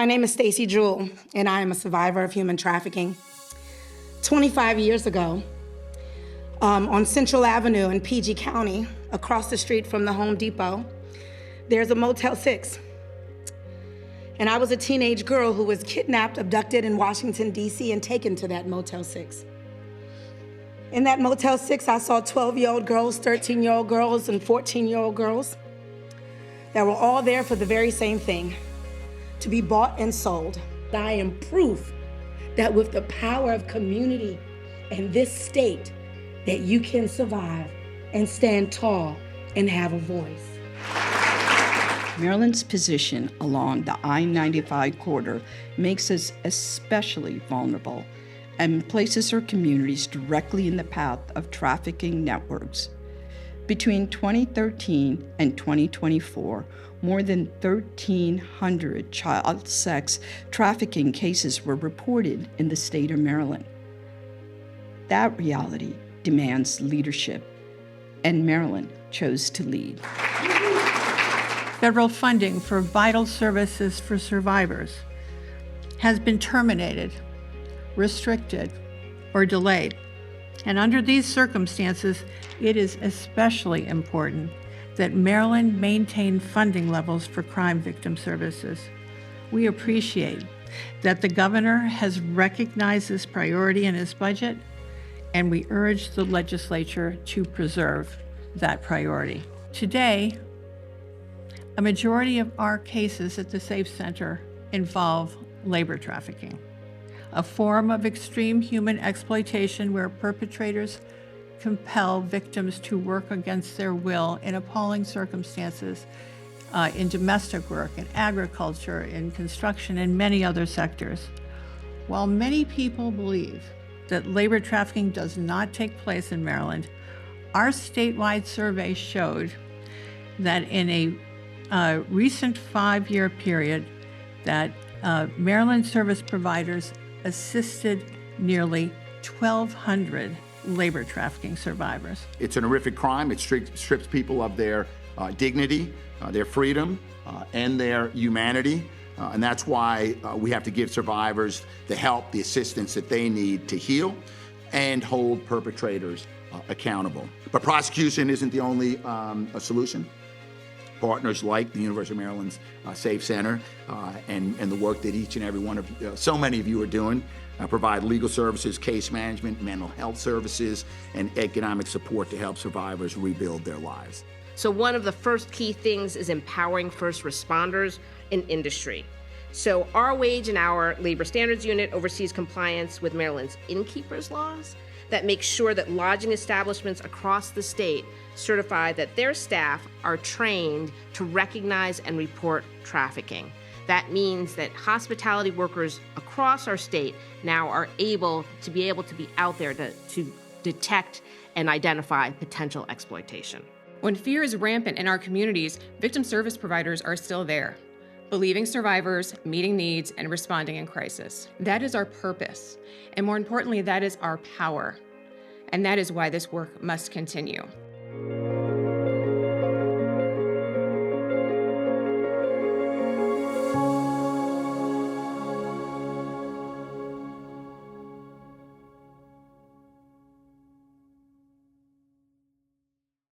My name is Stacy Jewell, and I am a survivor of human trafficking. 25 years ago, on Central Avenue in PG County, across the street from the Home Depot, there's a Motel 6. And I was a teenage girl who was kidnapped, abducted in Washington, D.C., and taken to that Motel 6. In that Motel 6, I saw 12-year-old girls, 13-year-old girls, and 14-year-old girls that were all there for the very same thing, to be bought and sold. I am proof that with the power of community and this state, that you can survive and stand tall and have a voice. Maryland's position along the I-95 corridor makes us especially vulnerable and places our communities directly in the path of trafficking networks. Between 2013 and 2024, more than 1,300 child sex trafficking cases were reported in the state of Maryland. That reality demands leadership, and Maryland chose to lead. Federal funding for vital services for survivors has been terminated, restricted, or delayed. And under these circumstances, it is especially important that Maryland maintain funding levels for crime victim services. We appreciate that the governor has recognized this priority in his budget, and we urge the legislature to preserve that priority. Today, a majority of our cases at the Safe Center involve labor trafficking, a form of extreme human exploitation where perpetrators compel victims to work against their will in appalling circumstances in domestic work, in agriculture, in construction, and many other sectors. While many people believe that labor trafficking does not take place in Maryland, our statewide survey showed that in a recent 5-year period that Maryland service providers assisted nearly 1,200 labor trafficking survivors. It's an horrific crime. It strips people of their dignity, their freedom, and their humanity. And that's why we have to give survivors the help, the assistance that they need to heal and hold perpetrators accountable. But prosecution isn't the only solution. Partners like the University of Maryland's Safe Center and the work that each and every one of you, so many of you are doing, provide legal services, case management, mental health services, and economic support to help survivors rebuild their lives. So one of the first key things is empowering first responders in industry. So our Wage and Hour Labor Standards Unit oversees compliance with Maryland's innkeepers laws that make sure that lodging establishments across the state certify that their staff are trained to recognize and report trafficking. That means that hospitality workers across our state now are able to be out there to detect and identify potential exploitation. When fear is rampant in our communities, victim service providers are still there, believing survivors, meeting needs, and responding in crisis. That is our purpose, and more importantly, that is our power. And that is why this work must continue.